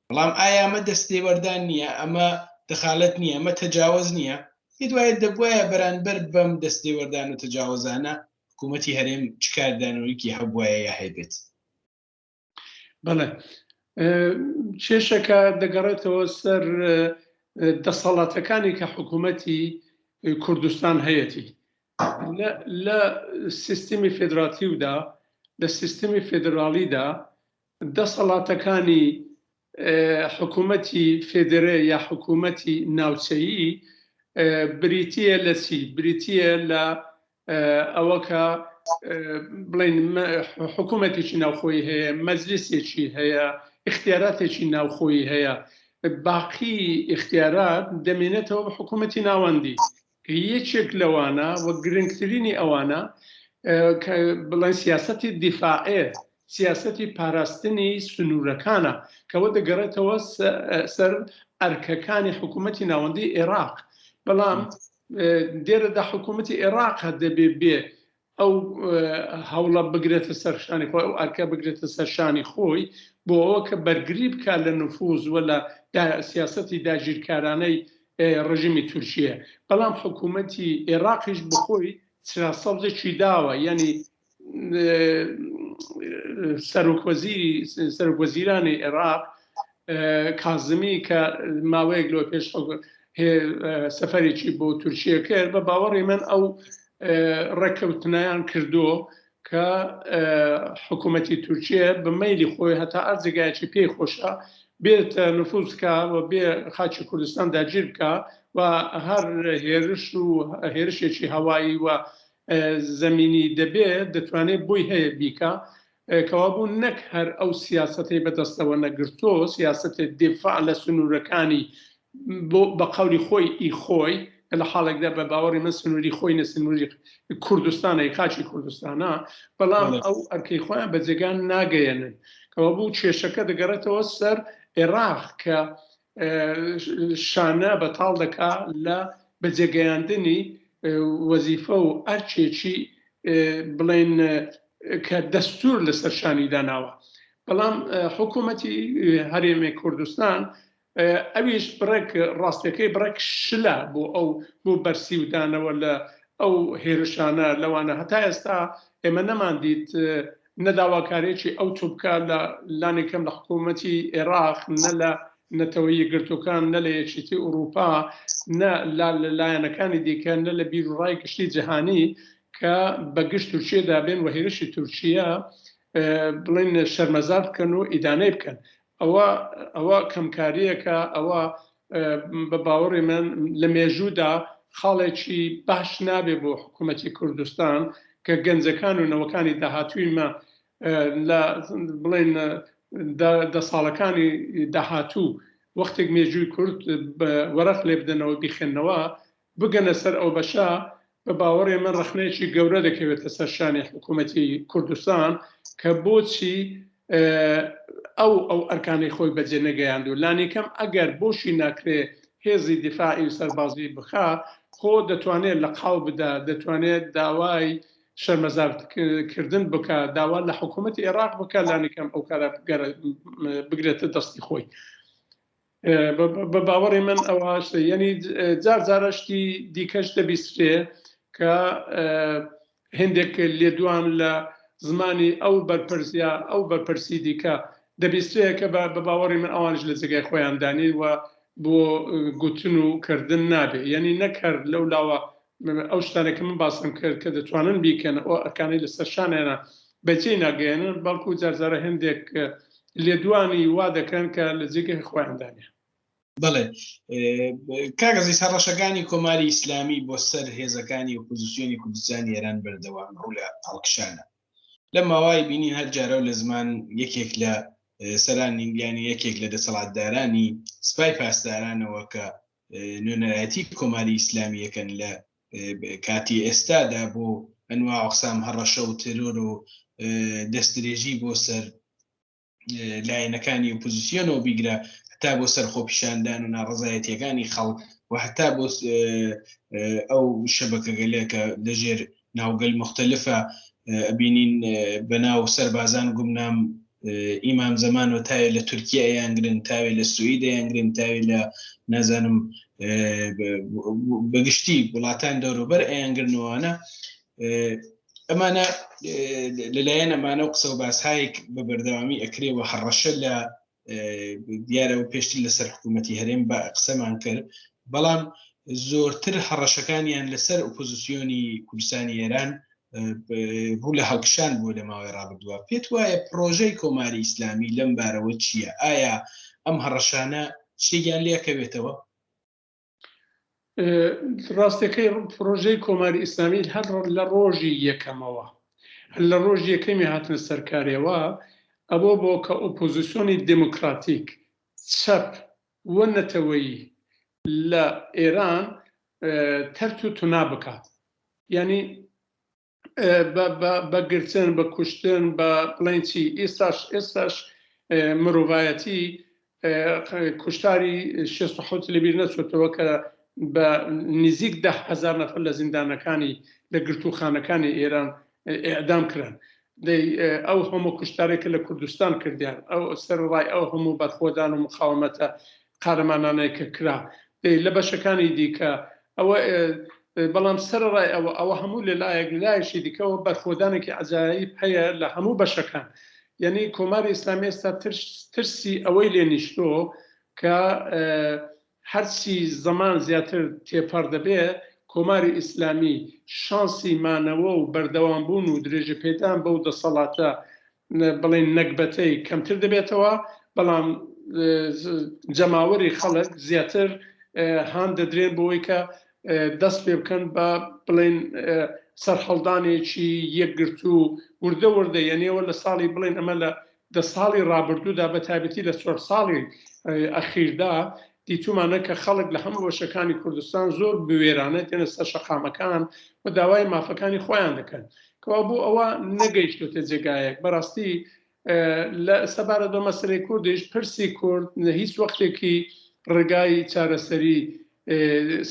بەڵام ئایا ئەمە دەستێوەردان نییە ئەمە دەخالەت نییە ئەمە تەجاوز نییە دوایە دەبوایە بەرامبەر بەم دەستێوەردان و تەجاوزانە حکوومەتی هەرێم چ کاردانەوەیکی هەبوایە یا هەیبێت بەڵێ کێشەکە دەگەڕێتەوە سەر دەسەڵاتەکانی کە حکوومەتی کوردستان هەیەی لە سیستمی فێدراتیودا لە سیستمی فێدرالیدا دەسەڵاتەکانی حکوومەتی فێدرێ یا حکوومەتی ناوچەیی بریتیە لە چی بریتیە لە ئەوەکە بڵین حکوومەتێکی ناوخۆی هەیە مەجلیسێکی هەیە اختیاراتێکی ناوخۆی هەیە باقی اختیارات دەمێنێتەوە بە حکوومەتی ناوەندی یەکێک لەوانە وە گرنگترینی ئەوانە بڵێن سیاسەتی دیفاعێ سیاسەتی پاراستنی سنوورەکانە کەەوە دەگەڕێتەوە سەر ئەرکەکانی حکوومەتی ناوەندی عێراق بەڵام دێرەدا حکوومەتی عێراقە دەبێ بێ ئەو هەوڵە بگرێتە سەرشانی خۆی ئەو ئەرکە بگرێتە سەرشانی خۆی بۆ ئەوە کە بەرگری بکات لە نفوز و لە سیاسەتی داگیرکارانەی ڕژیمی تورکیە بەڵام حکوومەتی عێراقیش بخۆی سەرسەڵێکی داوە یعنی سەرۆکوەزیرانی عێراق کازمی کە ماوەیەک لۆ پێش سەفەرێکی بۆ تورکیە کرد بە باوەڕی من ئەو ڕێککەوتنیان کردو کە حکوومەتی تورکیە بە مەیلی خۆی هەتا ئەرجگایکی پێی خۆشە بێتە نفوزکە و بێ خاچی کوردستان داگیر بکە و هەر هێرش و هێرشێکی هەوایی و زەمینی دەبێت دەتوانێت بۆی هەیە بیکە کەوا بوو نەک هەر ئەو سیاسەتی بەدەستەوە نەگرتۆ سیاسەتی دیفاع لە سنوورەکانی بە قەولی خۆی ئیخۆی لە حاڵێکدا بە باوەڕی من سنووری خۆی نە سنووری کوردستانە خاچی کوردستانە بەڵام ئەو ئەرکەی خۆیان بە جێگان ناگەیەنن کەوا بوو کێشەکە دەگەڕێتەوە سەر عێراق کە شانە بەتاڵ دەکا لە بەجێگەیاندنی وەزیفە و ئەرچێکی بڵێن کە دەستور لەسەر شانی داناوە بەڵام حکوومەتی هەرێمی کوردستان ئەویش بڕێک ڕاستەکەی بڕێک شلە بۆ ئەو بۆ بەرسیودانەوە لە ئەو هێرشانە لەوانە هەتا ئێستا ئێمە نەمان دیت نەداواکارێکی ئەو توبکە لە لانێکم لە حکوومەتی عێراق نە لە نەتەوەی یەکگرتوەکان نە لە یەکێتی ئوروپا نە لایەنەکانی دیکە نە لە بیرڕای گشتی جیهانی کە بە گشت تورکیەدا بێن و هێرشی تورکیە بڵێن شەرمەزار بکەن و ئیدانەی بکەن ئەوە کەمکاریەکە ئەوە بە باوەڕی من لە مێژوودا خاڵێکی باش نابێ بۆ حکوومەتی کوردستان کە گەنجەکان و نەوەکانی داهاتوویمە لە بڵێن دە ساڵەکانی داهاتوو وەختێک مێژووی کورد وەرەق لێ بدەنەوە بیخێنەوە بگەنە سەر ئەو بەشە بە باوەڕی من ڕخنەیەکی گەورە دەکەوێتە سەر شانی حکوومەتی کوردستان کە بۆچی ئەو ئەرکانەی خۆی بەجێ نەگەیاند و لانیکەم ئەگەر بۆشی ناکرێ هێزی دیفاعی و سەربازی بخا خۆ دەتوانێت لە قاو بدا دەتوانێت داوای شەرمەزارکردن بکە داوا لە حکوومەتی عێراق بکە لانیکەم ئەو کارە بگرێتە دەستی خۆی بە باوەڕی من ئەوە یعنی جار جارشتی دیکەش دەبیسترێ کە هەندێک لێدوان لە زمانی ئەو بەرپرسیا ئەو بەرپرسی دیکە دەبیستەیە کە بە باوەڕی من ئەوانش لە جێگای خۆیان دانی و بۆ گوتن و کردن نابێ یعنی نەکرد لەو لاوە ئەو شتانێکە من باسم کرد کە دەتوانن بیکەن ئەو ئەرکانەی لەسەر شانێنە بەجێ ناگەێنن بەڵکو جارجارە هەندێک لێدوانی وا دەکەن کە لە جێگای خۆیان دانێ. بەڵێ کاگەزی سەرڕەشەکانی کۆماری ئیسلامی بۆ سەر هێزەکانی ئۆپۆزیسیۆنی کوردستانی ئێران بەردەوام ڕوو لە هەڵکشانە لە ماوای بینین هەر جارە و لە زمان یەکێک لە سەرانیانی یەکێک لە دەسەڵاتدارانی سپای پاسدارانەوە کە نوێنەرایەتی کۆماری ئیسلامی یەکەن لە کاتی ئێستادا بۆ ئەنوا ئەقسام هەڕەشە و ترۆر و دەستدرێژی بۆ سەر لایەنەکانی ئۆپۆزیسیۆنەوە بیگرە هەتا بۆ سەر خۆپیشاندان و ناڕەزایەتیەکانی خەڵک و هەتا بۆ ئەو شەبەکەگەلێکە لەژێر ناوگەل مختلفە بینین بەناو سەربازان گومنام ئیمام زەمان و تاوێ لە تورکیا یانگرن تاوێ لە سوئیدە یانگرن تاوێ لە نازانم بەگشتی وڵاتان دەوروبەر ئەیانگرنەوەوانە ئەمانە لەلایەن ئەمانە و قسە و باسهایەک بە بەردەوامی ئەکرێەوە هەڕەشە لە دیارە و پێشتر لەسەر حکوومەتی هەرێم بە قسەمان کرد بەڵام زۆرتر هەڕەشەکانیان لەسەر ئۆپۆزیسیۆنی کوردستانی ئێران ڕوو لە هەڵکشان بوو لە ماوەی ڕابردووە. پێت وایە پرۆژەی کۆماری ئیسلامی لەم بارەوە چییە؟ ئایا ئەم هەڕەشانە شتێکیان لێکەوێتەوە؟ ڕاستەکەی پرۆژەی کۆماری ئیسلامی هەر لە ڕۆژی یەکەمەوە لە ڕۆژ یەکەمی هاتنە سەرکارێەوە ئەوە بۆ کە ئۆپۆزیسیۆنی دموکراتیک چەپ وە نەتەوەیی لە ئێران تەرت و تونا بکات ینی بە گرتن بە کوشتن بە بڵێنچی ئێستاش مرۆڤایەتی کوشتاری 67 لەبیر نەچۆتەوە کە بە نزیک 10,000 نەفر لە زیندانەکانی لە گرتوخانەکانی ئێران ئێعدام کران ئەو هەموو کوشتارێکە لە کوردستان کردیان ئەو سەرڕای ئەو هەموو بەرخۆدان و مقاومەتە قارەمانانەیەکە کرا لە بەشەکانی دیکە ئەوە بەڵام سەرڕای ئەوە هەموو لەلایەک لایشی دیکەەوە بەرخۆدانێکی عجایب هەیە لە هەموو بەشەکان یعنی کۆماری ئیسلامی ئێستا ترسی ئەوەی لێ نیشتۆ کە هەرچی زەمان زیاتر تێپەڕ دەبێ کۆماری ئیسلامی شانسی مانەوە و بەردەوامبوون و درێژە پێدان بەو دەسەڵاتە بڵێن نەکبەتەی کەمتر دەبێتەوە بەڵام جەماوەری خەڵک زیاتر هان دەدرێن بۆی کە دەست پێ بکەن بە بڵێن سەرهەڵدانێکی یەکگرت و وردە وردە یعنیەوە لە ساڵی بڵێن ئەمە لە 10 ساڵی ڕابردوودا بە تایبەتی لە 4 ساڵی ئەخیردا دیتومانە کە خەڵک لە هەموو بەشەکانی کوردستان زۆر بوێرانە تێنە سەر شەقامەکان و داوای مافەکانی خۆیان دەکەن کەوا بوو ئەوە نەگەیشتوتە جێگایەک بەڕاستی لە سەبارەت بە مەسەلەی کوردیش پرسی کورد هیچ وەختێکی ڕێگای چارەسەری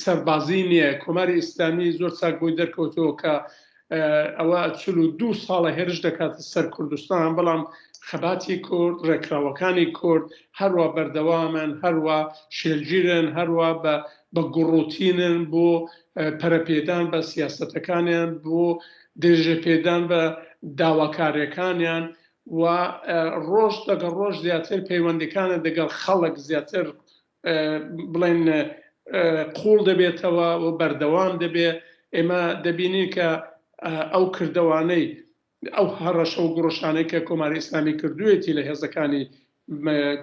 سەربازی نییە کۆماری ئیسلامی زۆر چاک بۆی دەرکەوتەوە کە ئەوە 42 ساڵە هێرش دەکاتە سەر کوردستان بەڵام خەباتی کورد ڕێکراوەکانی کورد هەروە بەردەوامن هەروە شێلگیرن هەروە بە گوڕوتینن بۆ پەرەپێدان بە سیاسەتەکانیان بۆ درێژە پێدان بە داواکاریەکانیان و ڕۆژ دەگەڵ ڕۆژ زیاتر پەیوەندەکانە دەگەڵ خەڵک زیاتر بڵێن قوڵ دەبێتەوە و بەردەوام دەبێت ئێمە دەبینین کە ئەو کردوانەی ئەو هەڕەشە و گڕۆشانەی کە کۆماری ئیسلامی کردوێتی لە هێزەکانی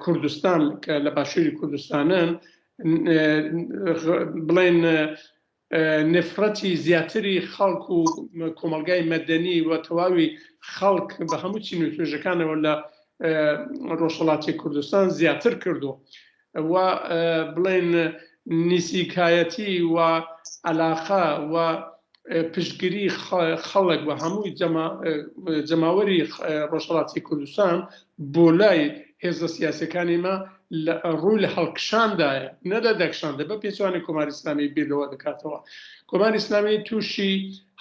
کوردستان کە لە باشووری کوردستانن بڵێن نفرەتی زیاتری خەڵک و کۆمەلگای مەدەنی و تەواوی خەڵک بە هەموو چین و توێژەکانەوە لە ڕۆژهەڵاتی کوردستان زیاتر کردو و بڵێن نزیکایەتی و عەلاقە و پشتگیری خەڵک بە هەمووی جەماوەری ڕۆژهەڵاتی کوردستان بۆ لای هێزە سیاسەکانی ما ڕووی لە هەڵکشاندایە نەدە دەکشاندە بە پێچوانی کۆماری ئیسلامی بیرەوە دەکاتەوە کۆماری ئیسلامی تووشی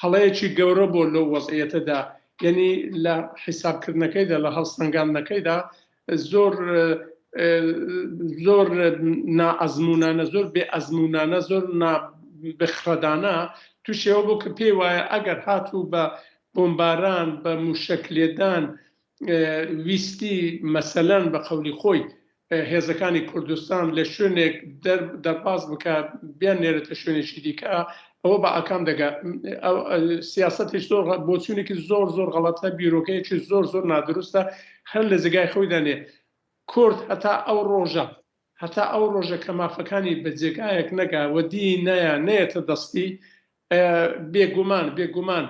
هەڵەیەکی گەورە بۆ لەو وەزعیەتەدا یعنی لە حیسابکردنەکەیدا لە هەڵسەنگاندنەکەیدا زۆر نائەزموونانە زۆر بێ ئەزموونانە زۆر بخڕەدانە تووشەوە بوو کە پێی وایە ئەگەر هاتوو بە بۆمباران بە موشەکلێدان ویستی مەسەلەن بە قەولی خۆی هێزەکانی کوردستان لە شوێنێک دەرباز بکە بیان نێرێتە شوێنێکی دیکە ئەوە بە ئاکام دەگات سیاسەتێک زۆر بۆچوونێکی زۆر زۆر غەڵەتە بیرۆکەیەکی زۆر زۆر نادروستە هەر لە زگای خۆی دەنێ کورد هەتا ئەو ڕۆژە کە مافەکانی بە جێگایەک نەگا وەدی نەیەتە دەستی بێگومان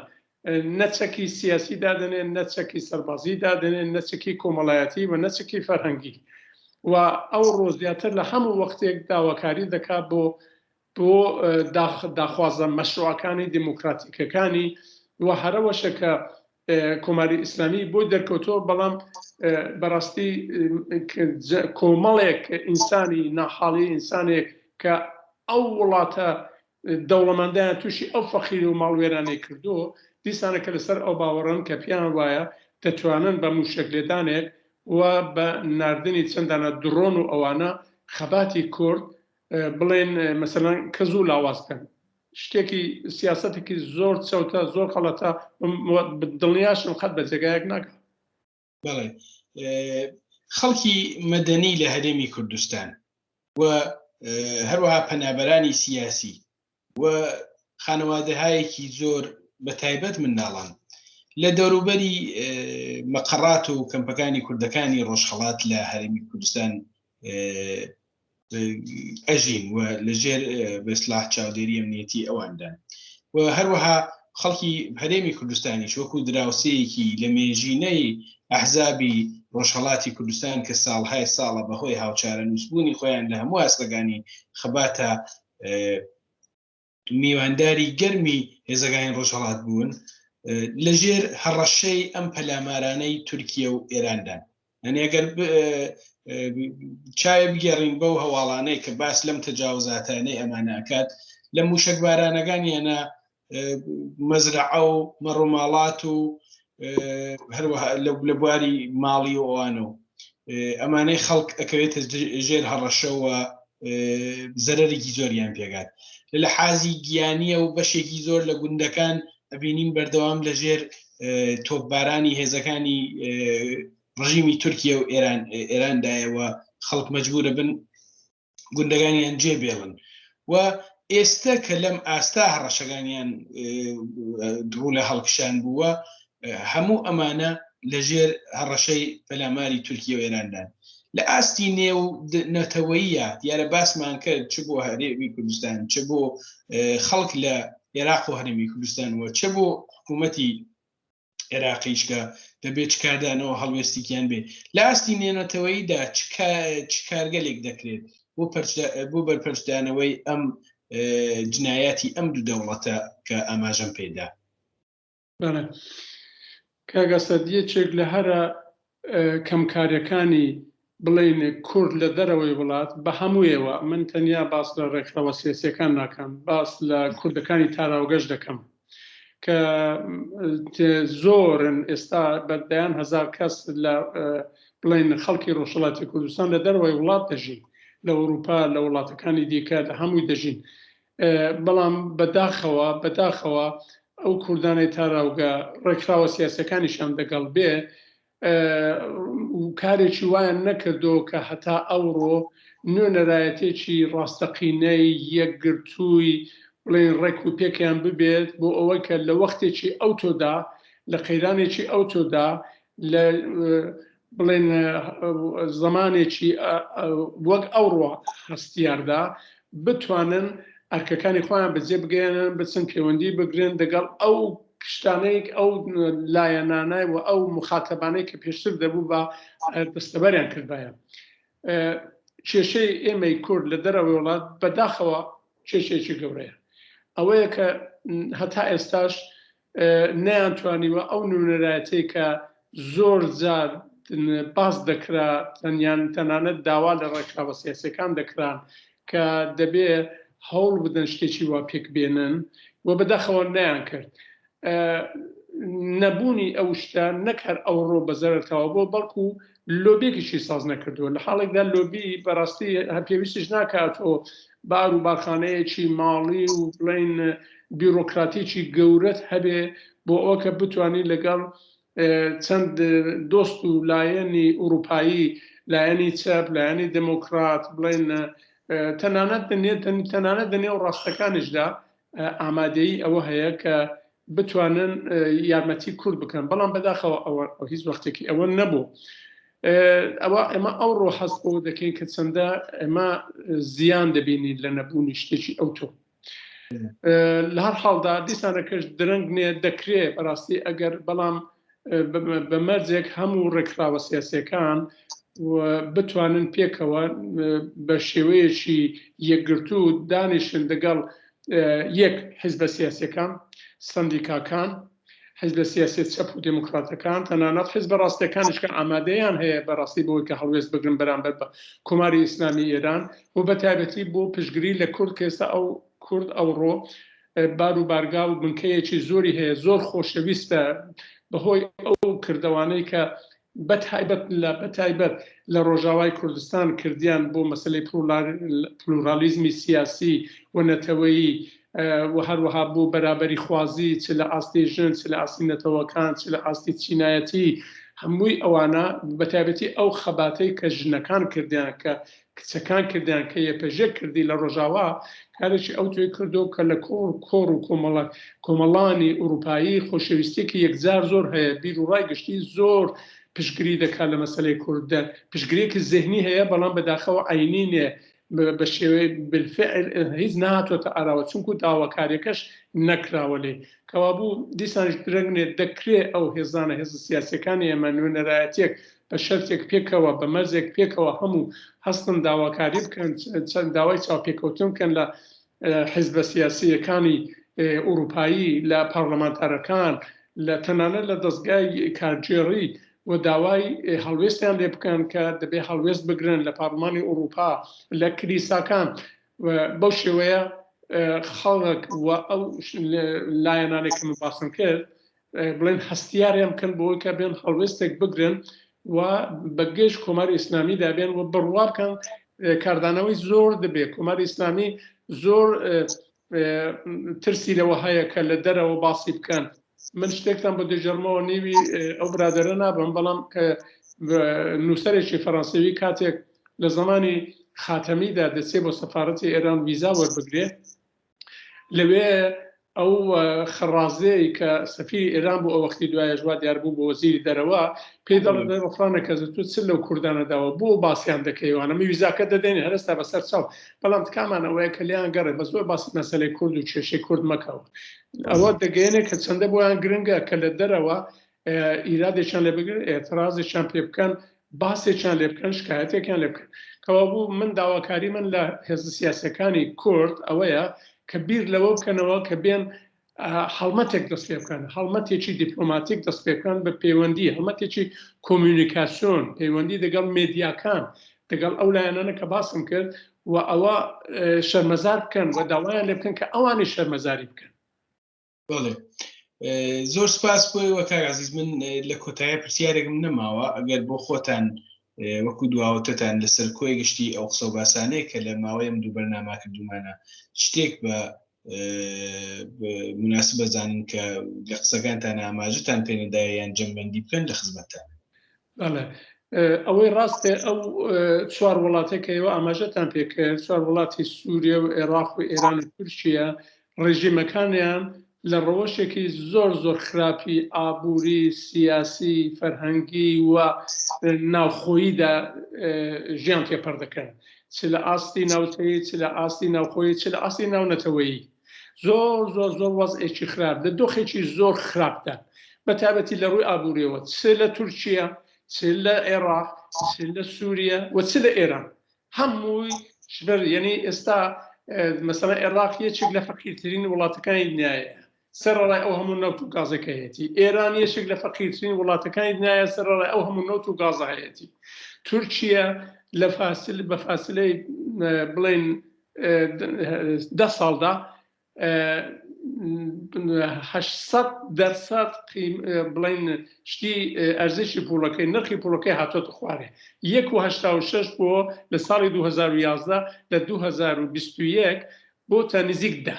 نەچەکی سیاسی دادنێن نەچەکی سەربازی دادنێن نەچەکی کۆمەڵایەتی و نەچەکی فەرهەنگی و ئەو ڕۆژیاتر لە هەموو وەختێک داواکاری دەکات بۆ داخوازە مەشروعەکانی دموکراتیکەکانی و هەرەوەشە کە کۆماری ئیسلامی بۆی دەرکەوتۆ بەڵام بەڕاستی کۆمەڵێک ئینسانی ناحاڵی ئینسانێک کە ئەو وڵاتە دەوڵەمەندیان تووشی ئەو فەقیر و ماڵوێرانەی کردو دیسانە کە لەسەر ئەو باوەڕن کە پیان وایە دەتوانن بە موشەکلێدانێک و بە ناردنی چەندانە درۆن و ئەوانە خەباتی کورد بڵێن مەسەلەن کەز و لاواز بکەن شتێکی سیاسەتێکی زۆر چەوتە زۆر خەڵەتە دڵنیاشم خەت بە جێگایەک ناکات. بەڵێ خەڵکی مەدەنی لە هەرێمی کوردستان و هەروەها پەنابەرانی سیاسی و خانەوادەهایەکی زۆر بە تایبەت منداڵان لە دەوروبەری مەقەڕات و کەمپەکانی کوردەکانی ڕۆژهەڵات لە هەرێمی کوردستان ئەژین و لەژێر بەسلاح چاودێری ئەمنیەتی ئەواندان و هەروەها خەڵکی هەرێمی کوردستانی وەکو دراوسەیەکی لە مێژینەی ئەحزابی ڕۆژهەڵاتی کوردستان کە ساڵهای ساڵە بەهۆی هاوچارە نووسبوونی خۆیان لە هەموو ئاستەکانی خەباتە میوانداری گەرمی هێزەکانی ڕۆژهەڵات بوون لەژێر هەڕەشەی ئەم پەلامارانەی تورکیە و ئێراندان ئەگەر چایە بگەڕین بەو هەواڵانەی کە باس لەم تەجاوزاتانەی ئەمانەکات لە موشک بارانەکانیانە مەزرعە و مەڕووماڵات و هەروەها لە بواری ماڵی و ئەوانە و ئەمانەی خەڵک ئەکەوێتە ژێر هەڕەشەوە زەرەرێکی زۆریان پێگات لە حازی گیانیە و بەشێکی زۆر لە گوندەکان ئەبینین بەردەوام لەژێر تۆپبارانی هێزەکانی ڕژیمی تورکیە و ئێراندایەوە خەڵک مەجبورە بن گوندەکانیان جێبێڵن و ئێستا کە لەم ئاستا هەڕەشەکانیان دڕوو لە هەڵکشان بووە هەموو ئەمانە لەژێر هەڕەشەی پەلاماری تورکیە و ئێراندان لە ئاستی نێو نەتەوەییە دیارە باسمان کرد چ بۆ هەرێمی کوردستان چ بۆ خەڵک لە عێراق و هەرێمی کوردستان وە چ بۆ حکوومەتی عێراقیش کە دەبێت چکاردانەوە هەڵوێستیکیان بێ لە ئاستی نێنەتەوەییدا چ کارگەلێک دەکرێت بۆ بەرپەرشدانەوەی ئەم جنایاتی ئەم دوو دەوڵەتە کە ئاماژەم پێدا. کاگە سەدیەکێک لە هەرە کەمکاریەکانی بڵێن کورد لە دەرەوەی وڵات بە هەموویەوە من تەنیا باس لە ڕێکخراوە سیاسیەکان ناکەم باس لە کوردەکانی تاراوگەشت دەکەم کە زۆرن ئێستا بەدایان هەزار کەس لە بڵێن خەڵکی ڕۆژهەڵاتی کوردستان لە دەرەوەی وڵات دەژین لە ئەوروپا لە وڵاتەکانی دیکە لە هەمووی دەژین بەڵام بەداخەوە ئەو کوردانەی تاراوگە ڕێکخراوە سیاسەکانیشان دەگەڵ بێ کارێکی وایان نەکردو کە هەتا ئەوڕۆ نوێنەرایەتێکی ڕاستەقینەی یەکگرتووی بڵێن ڕێک و پێکیان ببێت بۆ ئەوەی کە لە وەختێکی ئەوتۆدا لە قەیرانێکی ئەوتۆدا لە بڵێن زمانێکی وەک ئەوڕۆ هەستیاردا بتوانن ئەرکەکانی خۆیان بەجێ بگەێنن بچن پەیوەندی بگرن دەگەڵ ئەو شتانەیەک ئەو لایەنانای و ئەو مخاتەبانەی کە پێشتر دەبوو بە دەستەبەریان کردایە کێشەی ئێمەی کورد لە دەرەوەی وڵات بەداخەوە کێشێکی گەورەیە ئەوەیە کە هەتا ئێستاش نەیانتوانیوە ئەو نوێنەرایەتەی کە زۆر جار باس دەکرا تەنانەت داوا لە ڕێکخراوە سیاسیەکان دەکران کە دەبێ هەوڵ بدەن شتێکی وا پێک بێنن و بەداخەوە نەیان کرد نەبوونی ئەو شتە نەکار ئەوڕۆ بەزەرەتەوە بۆ بەڵکو لۆبێکیشی ساز نەکردووە لە حاڵێکدا لۆبی بەڕاستی پێویستیش ناکاتەوە بار و بارخانەیەکی ماڵی و بڵین بیرۆکراتیکی گەورەت هەبێ بۆ ئەوە کە بتوانین لەگەڵ چەند دۆست و لایەنی ئوروپایی لایەنی چەپ لایەنی دموکرات بڵین تەنانەت دەنێو ڕاستەکانیشدا ئامادەی ئەوە هەیە کە بتوانن یارمەتی کورد بکەن بەڵام بەداخەوە ئەوە هیچ وەختێکی ئەوە نەبوو ئەمە ئەوڕۆ هەست بۆ دەکەین کە چەندە ئەمە زیان دەبینین لە نەبوونی شتێکی ئەوتۆ لە هەر حاڵدا دیسانەکەش درەنگ نێ دەکرێت بەڕاستی ئەگەر بەڵام بە مەرجێک هەموو ڕێکخراوە سیاسیەکان بتوانن پێکەوە بە شێوەیەکی یەکگرتو دانیشن لەگەڵ یەک حیزبە سیاسیەکان سندیکاکان حیزبە سیاسی چەپ و دموکراتەکان تەنانەت حیزبە ڕاستیەکانیش کە ئامادەیان هەیە بەڕاستی بۆی کە هەڵوێست بگرن بەرامبەر بە کۆماری ئیسلامی ئێران و بە تایبەتی بۆ پشتگیری لە کورد کە ئێستا ئەو کورد ئەوڕۆ بار و بارگا و بنکەیەکی زۆری هەیە زۆر خۆشەویستە بەهۆی ئەو کردوانەی کە بەتایبەت لە ڕۆژاوای کوردستان کردیان بۆ مەسلەی پلورالیزمی سیاسی و نەتەوەیی و هەروەها بۆ بەرابەری خوازی چ لە ئاستی ژن چ لە ئاستی نەتەوەکان چ لە ئاستی چینایەتی هەمووی ئەوانە بەتایبەتی ئەو خەباتەی کە ژنەکان کردیان کە کچەکان کردیان کە یەپەژێک کردی لە ڕۆژاوا کارێکی ئەو توی کردو کە لە کۆڕ و کۆمەڵانی ئوروپایی خۆشەویستێکی یەکجار زۆر هەیە بیر و ڕای گشتی زۆر پشتگیری دەکات لە مەسلەی کوردە پشتگیریەکی زێهنی هەیە بەڵام بەداخەوە عینی نیە بە شێوەی بالفعل هیچ نهاتوەتە ئاراوە چونکو داواکاریەکەش نەکراوە لێ کەوابوو دیسانش درەنگێ دەکرێت ئەو هێزانە هێز سیاسەکانی ئێمە نوێنەرایەتێک بە شەرتێک پێکەوە بە مەرزێک پێکەوە هەموو هەستن داواکاری بکەن چەند داوای چاوپێکەوتن بکەن لە حیزبە سیاسیەکانی ئوروپایی لە پارلەمانتارەکان لە تەنانەت لە دەستگای کارگێڕی و داوای هەڵوێستیان لێ بکەن کە دەبێ هەڵوێست بگرن لە پارلمانی ئوروپا لە کلیساکان بەو شێوەیە خەڵک و ئەو لایەنانێک کە من باسم کرد بڵێن هەستیاریان بکەن بۆی کە بێن هەڵوێستێک بگرن و بەگەشت کۆماری ئیسلامی دابێن و بڕوا بکەن کاردانەوەی زۆر دەبێت کۆماری ئیسلامی زۆر ترسی لەوە هەیە کە لە دەرەوە باسی بکەن من شتێکتان بۆ دەژەرمەوە نیوی ئەو برادەرە نابم بەڵام کە نووسەرێکی فەڕەنسەوی کاتێک لە زمانی خاتەمیدا دەچێت بۆ سەفارەتی ئێران ویزا وەربگرێ لەوێ ئەو خڕازەیە کە سەفیری ئێران بۆ ئەو وەختی دوایە ژوا دیاربوو بۆ وەزیری دەرەوە پێی دەڵێ ڕۆفرانە کە تو چ لەو کوردانەداوە بۆ باسییان دەکەیوانە ویزاکە دەدەین هەرستا بەسەر چاو بەڵام تکامانەوەیە کە لیان گەڕێ بە زۆر باسی مەسەلەی کورد و کێشەی کورد مەکەوت ئەوە دەگەێنێت کە چەندە بۆیان گرنگە کە لە دەرەوە ئیرادێکیان لێ بگرن ئێترازێکیان پێ بکەن باسێکیان لێ بکەن شکایەتێکیان لێ بکەن کەوابوو من داواکاری من لە هێز سیاسەکانی کورد ئەوەیە کە بیر لەوە بکەنەوە کە بێن هەڵمەتێک دەست پێ بکەن هەڵمەتێکی دیپلۆماتیک دەست پێ بکەن بە پەیوەندی هەڵمەتێکی کۆمیونیکاسیۆن پەیوەندی دەگەڵ مێدیاکان دەگەڵ ئەو لایەنانە کە باسم کرد و ئەوە شەرمەزار بکەن و داوایان لێ بکەن کە ئەوانی شەرمەزاری بکەن بەڵێ زۆر سپاس بۆی وە کاغازیز من لە کۆتایە پرسیارێکم نەماوە ئەگەر بۆ خۆتان وەکو دواوەتەتان لەسەر کۆی گشتی ئەو قسە و باسانەیە کە لە ماوەی ئەم دوو بەرنامە کردومانە شتێک بە مناسبە زانین کە لە قسەکانتان ئاماژتان پێنەدایە یان جەمبەندی بکەن لە خزمەتتان ئەوەی ڕاستێ ئەو چوار وڵاتێکەوە ئاماژەتان پێکرد چوار وڵاتی سووریا و عێراق و ئێران و تورکیا ڕێژیمەکانیان لە ڕەوەشێکی زۆر زۆر خراپی ئابووری سیاسی فەرهەنگی و ناوخۆییدا ژیان تێپەر دەکەن چ لە ئاستی ناوچەیی چ لە ئاستی ناوخۆیی چ لە ئاستی ناونەتەوەیی زۆر زۆر زۆر وەزعێکی خراپ لە دۆخێکی زۆر خراپدا بە تایبەتی لە ڕووی ئابووریەوە چ لە تورکیا چ لە عێراق چ لە سووریا و چ لە ئێران هەمووی شبەر یعنی ئێستا مەسەڵەن عێراق یەکێک لە فەقیرترین وڵاتەکانی دنیایە سەرڕای ئەو هەموو نەوت و گازەکە هەیەی ئێران یەکێک لە فەقیرترین وڵاتەکانی دنیایە سەرڕای ئەو هەموو نەوت و گازە هەیەی تورکیا لە بە فاصلەی بڵێن 10 ساڵدا 800% بڵین شتی ئەرزشی پوڵەکەی نرخی پوڵەکەی هاتۆتە خوارێ 1.86 بۆ لە ساڵی 2011 لە 2021 بۆ تا نزیک 10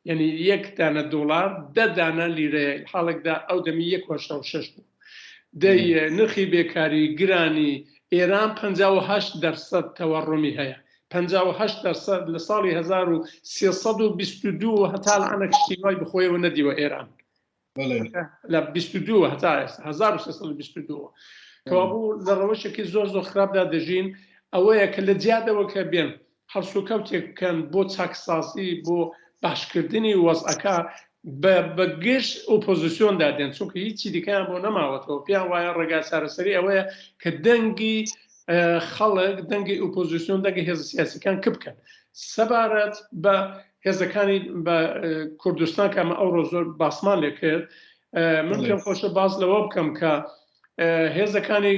یعنی 1 دانە دۆلار 10 دانە لیرە حاڵێکدا ئەو دەمی 1.86 بوو دەی نرخی بێکاری گرانی ئێران 58% تەوەڕۆمی هەیە 58% لە ساڵی 1322 هەتا لەعنە کشتیوای بخۆیەوە نەدیوە ئێران لە 22 هەتا 1322 کەوابوو لە ڕەوەشێکی زۆر خراپدا دەژین ئەوەیە کە لە جیادەوە کە بێن هەڵسوکەوتێک بکەن بۆ چاکسازی بۆ باشکردنی وەزعەکە بە گشت ئۆپۆزیسیۆندا دێن چونکە هیچی دیکەیان بۆ نەماوەتەوە پێیان وایە ڕێگا چارەسەری ئەوەیە کە دەنگی خەڵک دەنگی ئۆپۆزیسیۆن دەنگی هێزە سیاسیەکان کە بکەن سەبارەت بە هێزەکانی بە کوردستان کە ئەمە ئەوڕۆ زۆر باسمان لێ کرد من پێم خۆشە باز لەوە بکەم کە هێزەکانی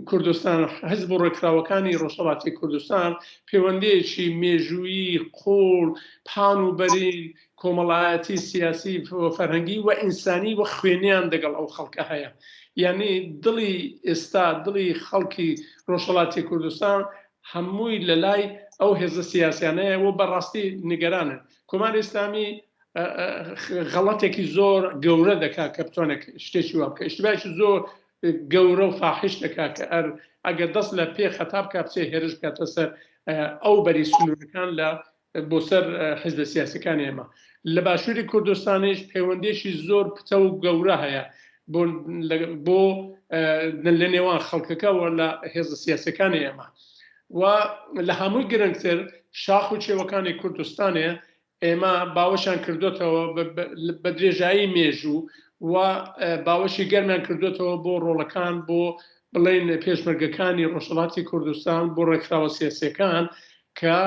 کوردستان حزب و ڕێکخراوەکانی ڕۆژهەڵاتی کوردستان پەیوەندیەکی مێژوویی قوڵ پان و بەرین کۆمەڵایەتی سیاسی فەرهەنگی و ئینسانی و خوێنیان دەگەڵ ئەو خەڵکە هەیە یعنی دڵی ئێستا دڵی خەڵکی ڕۆژهەڵاتی کوردستان هەمووی لە لای ئەو هێزە سیاسیانەیە و بەڕاستی نیگەرانن کۆماری ئیسلامی غەڵەتێکی زۆر گەورە دەکات کە بتوانێت شتێکی وا بکە ئیشتیباهێکی زۆر گەورە و فاحش دەکات کە ئەگەر دەست لە پێ خەتا بکە بچێ هێرش بکاتە سەر ئەو بەری سنوورەکان لە بۆ سەر حیزبە سیاسیەکانی ئێمە لە باشووری کوردستانیش پەیوەندیەکی زۆر پتە و گەورە هەیە بۆ لە نێوان خەڵکەکەەوە لە هێزە سیاسەکانی ئێمە و لە هەمووی گرنگتر شاخ و چێوەکانی کوردستانێ ئێمە باوەشان کردوتەوە بە درێژایی مێژوو و باوەشی گەرمیان کردوتەوە بۆ ڕۆڵەکان بۆ بڵێن پێشمەرگەکانی ڕۆژهەڵاتی کوردستان بۆ ڕێکخراوە سیاسیەکان کە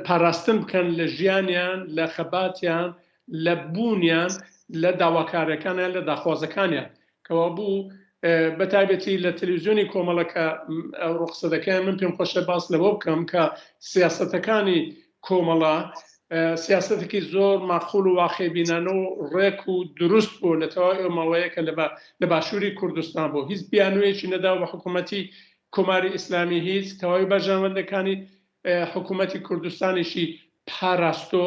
پاراستن بکەن لە ژیانیان لە خەباتیان لە بوونیان لە داواکاریەکانیان لە داخوازەکانیان کەوا بوو بەتایبەتی لە تەلەڤیزیۆنی کۆمەڵەکە ڕوخسەدەکەیان من پێم خۆشە باس لەوە بکەم کە سیاسەتەکانی کۆمەڵە سیاسەتێکی زۆر ماخول و واقعبینانە و ڕێک و دروست بوو لە تەواوی ئەو ماوەیە کە لە باشووری کوردستان بوو هیچ بیانوویەکی نەدا بە حکوومەتی کۆماری ئیسلامی هیچ تەواوی بەرژەوەندەکانی حکوومەتی کوردستانیشی پاراستۆ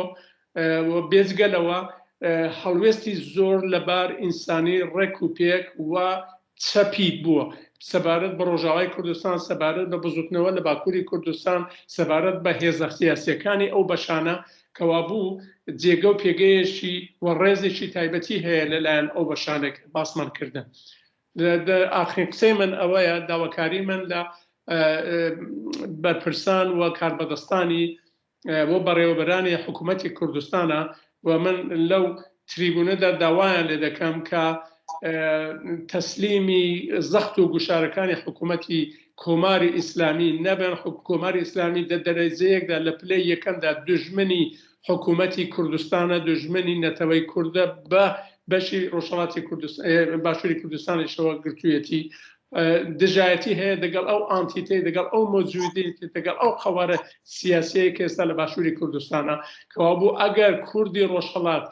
بێجگەلەوە هەڵوێستی زۆر لەبار ئینسانی ڕێک و پێک و چەپی بووە سەبارەت بە ڕۆژاوای کوردستان سەبارەت بە بزوتنەوە لە باکووری کوردستان سەبارەت بە هێزە سیاسیەکانی ئەو بەشانە کەوا بوو جێگە و پێگەیەشی و ڕێزێکی تایبەتی هەیە لەلایەن ئەو بەشانێک باسمان کردن ئاخرین قسەی من ئەوەیە داواکاری من لە بەرپرسان و کاربەدەستانی بۆ بەڕێوەبەرانی حکوومەتی کوردستانە و من لەو تریبونەدا داوایان لێ دەکەم کە تەسلیمی زەخت و گوشارەکانی حکوومەتی کۆماری ئیسلامی نەبن کۆماری ئیسلامی دەرەجەیەکدا لە پلەی یەکەمدا دژمنی حکوومەتی کوردستانە دژمنی نەتەوەی کووردە بە بەشی ڕۆژهەڵاتی باشووری کوردستانیشەوە گرتوویەتی دژایەتی هەیە دەگەڵ ئەو ئانتیتەی دەگەڵ ئەو مۆجودیەتی دەگەڵ ئەو قەوارە سیاسەیە کە ئێستا لە باشووری کوردستانە کەوا بوو ئەگەر کوردی ڕۆژهەڵات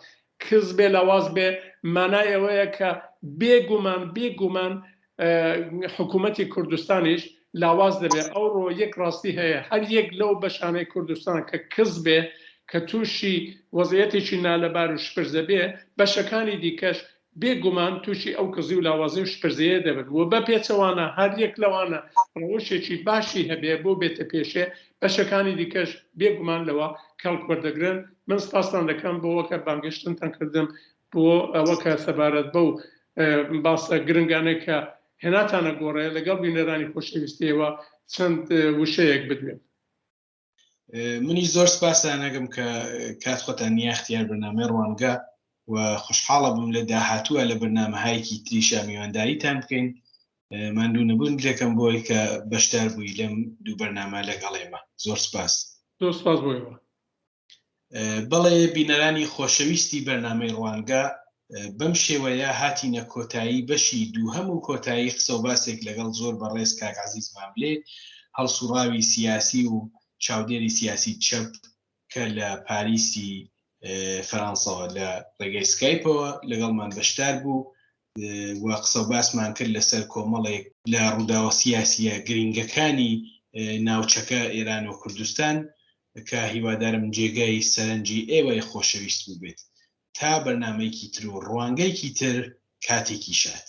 کەس بێ لاواز بێ مانای ئەوەیە کە بێگومان حکوومەتی کوردستانیش لاواز دەبێت ئەو ڕۆ یەک ڕاستی هەیە هەر یەک لەو بەشانەی کوردستان کە کەس بێ کە تووشی وەزعەتێکی نالەبار و شپرزە بێ بەشەکانی دیکەش بێگومان تووشی ئەو کزی و لاوازی و شپرزەیە دەبێت و بە پێچەوانە هەر یەک لەوانە ڕەوشێکی باشی هەبێ بۆ بێتە پێشێ بەشەکانی دیکەش بێگومان لەوە کەڵک وەردەگرن من سپاسان دەکەم بۆەوە کە بانگشتنتان کردم بۆ ئەوە کە سەبارەت بەو باسە گرنگانەی کە هێناتانە گۆڕێ لەگەڵ بینەرانی خۆشەویستیەوە چەند وشەیەک بدوێن منی زۆر سپاسان ئەگەم کە کات خۆتان نییە اختیار بەرنامەی ڕوانگە و خوشحاڵە بووم لە داهاتووە لە بەرنامەهایەکی تریشا میوانداریتان بکەین ماندوو نەبوون لێکم بۆی کە بەشدار بووی لەم دوو بەرنامە لەگەڵێمە زۆر سپاس بۆیەوە بەڵێ بینەرانی خۆشەویستی بەرنامەی ڕوانگە بەم شێوەیە هاتینە کۆتایی بەشی دووهەم و کۆتایی قسە و باسێک لەگەڵ زۆر بەڕێز کاک عەزیز ماملێ هەڵسوڕاوی سیاسی و چاودێری سیاسی چەپ کە لە پاریسی فەرەنساوە لە ڕێگەی سکایپەوە لەگەڵمان بەشدار بوو و قسە باسمان کرد لەسەر کۆمەڵێک لە ڕووداوە سیاسیە گرنگەکانی ناوچەکە ئێران و کوردستان کە هیوادارم جێگای سەرنجی ئێوەی خۆشەویست بوو بێت تا بەرنامەیەکی تر و ڕوانگەیەکی تر کاتێکی شات.